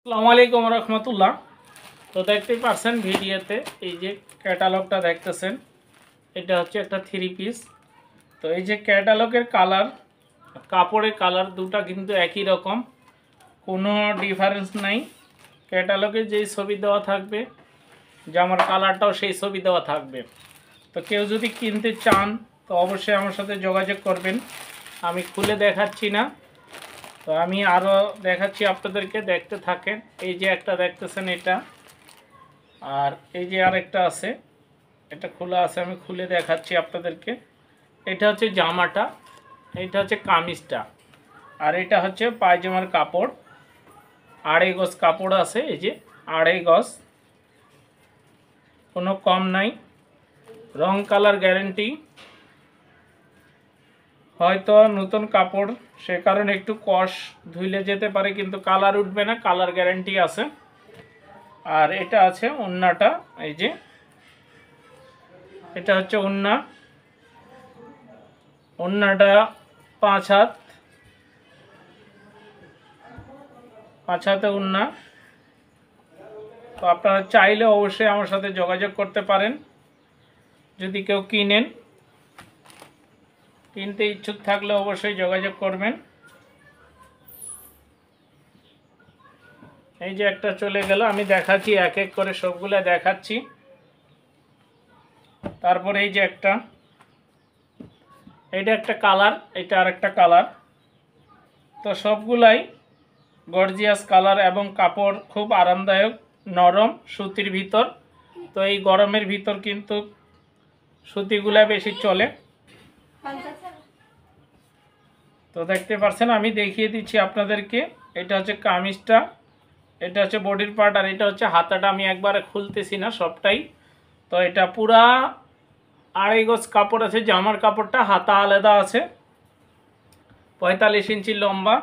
আসসালামু আলাইকুম রহমতুল্লাহ। তো দেখতেই পাচ্ছেন ভিডিওতে এই যে ক্যাটালগটা দেখতেছেন, এটা হচ্ছে একটা থ্রি পিস। তো এই যে ক্যাটালগের কালার, কাপড়ের কালার দুটা কিন্তু একই রকম, কোনো ডিফারেন্স নাই। ক্যাটালগে যেই ছবি দেওয়া থাকবে জামার কালারটাও সেই ছবি দেওয়া থাকবে। তো কেউ যদি কিনতে চান তো অবশ্যই আমার সাথে যোগাযোগ করবেন। আমি খুলে দেখাচ্ছি না, তো আমি আরও দেখাচ্ছি আপনাদেরকে, দেখতে থাকেন। এই যে একটা দেখতেছেন এটা, আর এই যে আরেকটা আছে, এটা খোলা আছে, আমি খুলে দেখাচ্ছি আপনাদেরকে। এটা হচ্ছে জামাটা, এটা হচ্ছে কামিজটা, আর এটা হচ্ছে পায়জামার কাপড়। 2.5 গজ কাপড় আছে, এই যে 2.5 গজ, কোনো কম নাই। রং কালার গ্যারেন্টি। হয়তো নতুন কাপড় সে কারণে একটু কষ ধুইলে যেতে পারে, কিন্তু কালার উঠবে না, কালার গ্যারেন্টি আছে। আর এটা আছে ওন্নাটা, এই যে এটা হচ্ছে ওন্না। ওন্নাটা 5 হাত, 5 হাতে ওন্না। তো আপনারা চাইলে অবশ্যই আমার সাথে যোগাযোগ করতে পারেন। যদি কেউ কিনতে ইচ্ছুক থাকলে অবশ্যই যোগাযোগ করবেন। এই যে একটা চলে গেল, আমি দেখাচ্ছি এক এক করে, সবগুলো দেখাচ্ছি। তারপরে এই যে একটা, এটা একটা কালার, এটা আরেকটা কালার। তো সবগুলাই গর্জিয়াস কালার এবং কাপড় খুব আরামদায়ক, নরম, সুতির ভিতর। তো এই গরমের ভিতর কিন্তু সুতিগুলা বেশি চলে। তো দেখতে পাচ্ছেন, আমি দেখিয়ে দিচ্ছি আপনাদেরকে। এটা হচ্ছে কামিজটা, এটা হচ্ছে বডির পার্ট, আর এটা হচ্ছে হাতাটা। আমি একবারে খুলতেছি না সবটাই। তো এটা পুরা 2.5 গজ কাপড় আছে, জামার কাপড়টা হাতা আলাদা আছে, 45 ইঞ্চি লম্বা।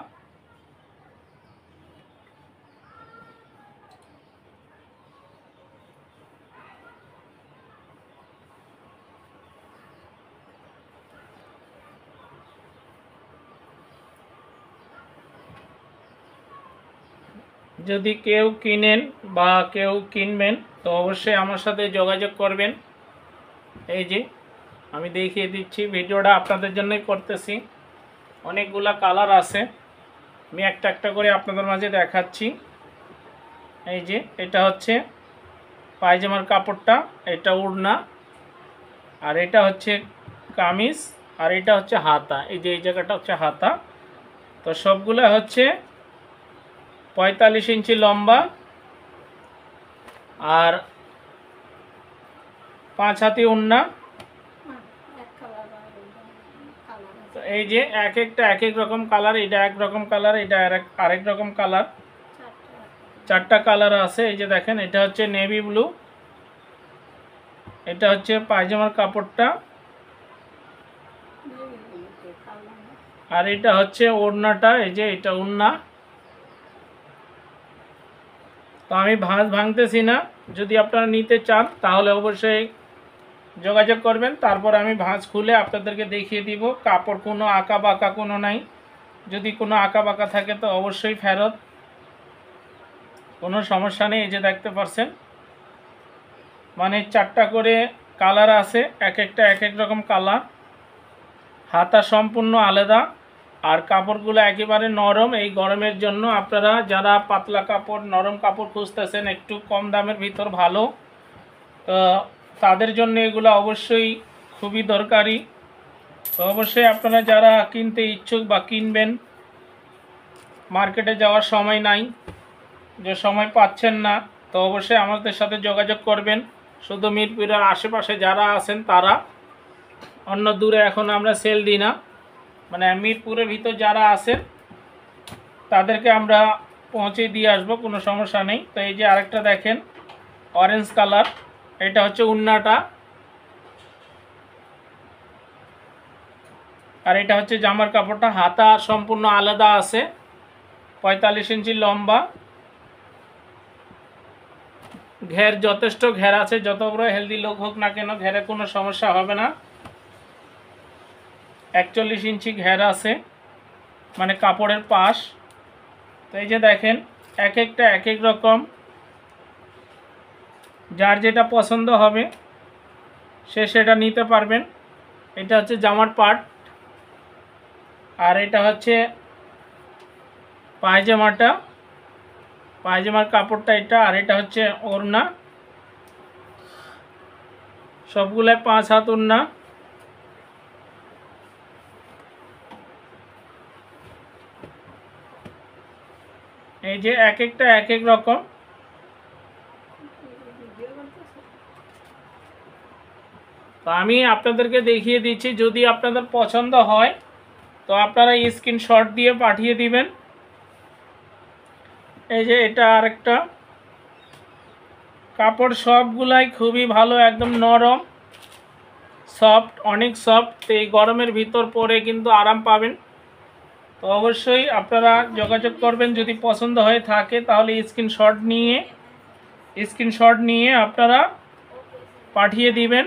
যদি কেউ কিনেন বা কেউ কিনবেন তো অবশ্যই আমার সাথে যোগাযোগ করবেন। এই যে আমি দেখিয়ে দিচ্ছি, ভিডিওটা আপনাদের জন্যই করতেছি। অনেকগুলা কালার আছে, আমি একটা একটা করে আপনাদের মাঝে দেখাচ্ছি। এই যে এটা হচ্ছে পায়জামার কাপড়টা, এটা ওড়না, আর এটা হচ্ছে কামিজ, আর এটা হচ্ছে হাতা। এই যে এই জায়গাটা হচ্ছে হাতা। তো সবগুলো হচ্ছে 45 ইঞ্চি লম্বা আর 5 হাতি ওড়না। তো এই যে এক একটা এক এক রকম কালার, এটা এক রকম কালার, এটা আরেক রকম কালার, 4টা কালার আছে। এই যে দেখেন, এটা হচ্ছে নেভি ব্লু, এটা হচ্ছে পায়জামার কাপড়টা, আর এটা হচ্ছে ওড়নাটা। এই যে এটা ওড়না। তো আমি ভাঙতেছি না, যদি আপনারা নিতে চান তাহলে অবশ্যই যোগাযোগ করবেন। তারপর আমি ভাঁজ খুলে আপনাদেরকে দেখিয়ে দিব। কাপড় কোনো আঁকা বাঁকা কোনো নাই, যদি কোনো আঁকা বাঁকা থাকে তো অবশ্যই ফেরত, কোনো সমস্যা নেই। এই যে দেখতে পাচ্ছেন, মানে 4টা করে কালার আছে, এক একটা এক এক রকম কালার। হাতা সম্পূর্ণ আলাদা, আর কাপড়গুলো একেবারে নরম। এই গরমের জন্য আপনারা যারা পাতলা কাপড়, নরম কাপড় খুঁজতেছেন একটু কম দামের ভিতর ভালো, তো তাদের জন্য এগুলো অবশ্যই খুবই দরকারি। তো অবশ্যই আপনারা যারা কিনতে ইচ্ছুক বা কিনবেন, মার্কেটে যাওয়ার সময় নাই, যে সময় পাচ্ছেন না, তো অবশ্যই আমাদের সাথে যোগাযোগ করবেন। শুধু মিরপুরের আশেপাশে যারা আছেন তারা, অন্য দূরে এখন আমরা সেল দিই না, মানে মিরপুরের ভিতর যারা আছেন তাদেরকে আমরা পৌঁছে দিয়ে আসবো, কোনো সমস্যা নেই। তো এই যে আরেকটা দেখেন, অরেঞ্জ কালার, এটা হচ্ছে ওড়নাটা, আর এটা হচ্ছে জামার কাপড়টা। হাতা সম্পূর্ণ আলাদা আছে, 45 ইঞ্চি লম্বা, ঘের যথেষ্ট ঘের আছে, যত বড় হেলদি লোক হোক না কেন ঘেরে কোনো সমস্যা হবে না। 41 ইঞ্চি ঘের আছে, মানে কাপড়ের পাশ। তো এই যে দেখেন, এক একটা এক এক রকম, যার যেটা পছন্দ হবে সে সেটা নিতে পারবেন। এটা হচ্ছে জামার পার্ট, আর এটা হচ্ছে পায়জামাটা, পায়জামার কাপড়টা এটা, আর এটা হচ্ছে ওড়না। সবগুলাই 5 হাত ওড়না। এই যে এক একটা এক এক রকম। তো আমি আপনাদেরকে দেখিয়ে দিচ্ছি, যদি আপনাদের পছন্দ হয় তো আপনারা স্ক্রিনশট দিয়ে পাঠিয়ে দিবেন। এই যে এটা আরেকটা কাপড়, সবগুলাই খুবই ভালো, একদম নরম সফট, অনেক সফট। এই গরমের ভিতর পরে কিন্তু আরাম পাবেন। তো অবশ্যই আপনারা যোগাযোগ করবেন, যদি পছন্দ হয়ে থাকে তাহলে স্ক্রিনশট নিয়ে আপনারা পাঠিয়ে দিবেন।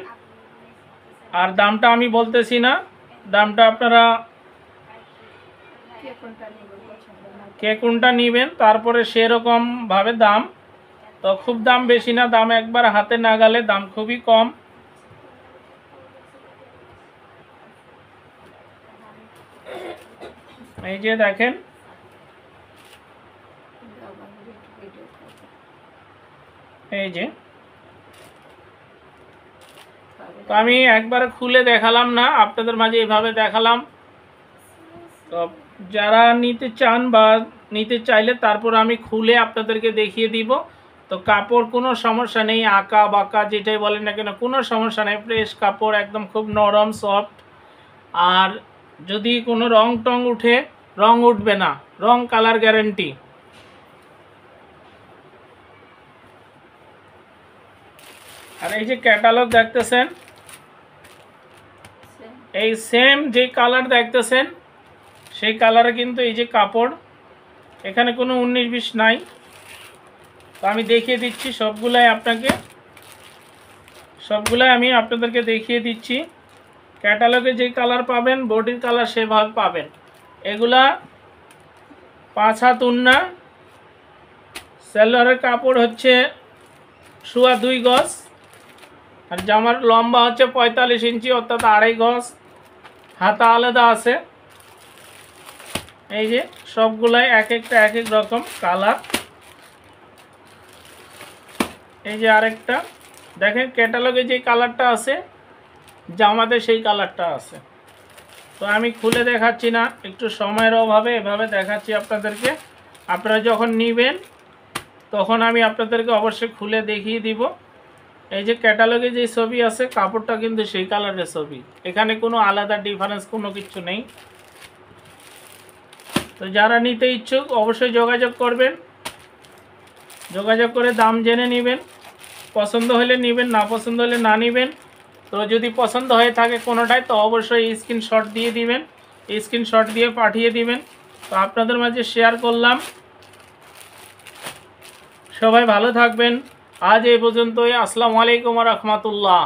আর দামটা আমি বলতেছি না, দামটা আপনারা কে কোনটা নেবেন তারপরে সেরকমভাবে দাম। তো খুব দাম বেশি না, দাম একবার হাতে নাগালে, দাম খুবই কম। এই যে দেখেন, এই যে তো আমি একবার খুলে দেখালাম না, আপনাদের মাঝে এভাবে দেখালাম। তো যারা নিতে চান বা নিতে চাইলে তারপর আমি খুলে আপনাদেরকে দেখিয়ে দিব। তো কাপড় কোনো সমস্যা নেই, আঁকা বাঁকা যেটাই বলেন না কেন কোনো সমস্যা নেই, ফ্রেশ কাপড়, একদম খুব নরম সফট। আর যদি কোনো রং টং উঠে, রং উঠবে না, রং কালার গ্যারেন্টি। আর এই যে ক্যাটালগ দেখতেছেন, এই সেম যে কালার দেখতেছেন সেই কালারে কিন্তু এই যে কাপড়, এখানে কোনো 19-20 নাই। তো আমি দেখিয়ে দিচ্ছি সবগুলাই আমি আপনাদেরকে দেখিয়ে দিচ্ছি। ক্যাটালগে যে কালার পাবেন, বডির কালার সেভাবে পাবেন। এগুলা 5 হাত ওড়না, সালোয়ারের কাপড় হচ্ছে 2.25 গজ, আর জামার লম্বা হচ্ছে 45 ইঞ্চি, অর্থাৎ 2.5 গজ, হাতা আলাদা আছে। এই যে সবগুলাই এক একটা এক এক রকম কালার। এই যে আরেকটা দেখেন, ক্যাটালগে যে কালারটা আছে জামাতে সেই কালারটা আছে। তো আমি খুলে দেখাচ্ছি না, একটু সময়ের অভাবে এভাবে দেখাচ্ছি আপনাদেরকে। আপনারা যখন নেবেন তখন আমি আপনাদেরকে অবশ্যই খুলে দেখিয়ে দিব। এই যে ক্যাটালগে যে ছবি আছে কাপড়টা কিন্তু সেই কালারের ছবি, এখানে কোনো আলাদা ডিফারেন্স কোনো কিছু নেই। তো যারা নিতে ইচ্ছুক অবশ্যই যোগাযোগ করবেন, যোগাযোগ করে দাম জেনে নেবেন। পছন্দ হলে নেবেন, না পছন্দ হলে না নেবেন। তো যদি পছন্দ হয়ে থাকে কোনোটাই তো অবশ্যই স্ক্রিনশট দিয়ে দিবেন, স্ক্রিনশট দিয়ে পাঠিয়ে দিবেন। তো আপনাদের মাঝে শেয়ার করলাম। সবাই ভালো থাকবেন। আজ এই পর্যন্তই। আসসালামু আলাইকুম ওয়া রাহমাতুল্লাহ।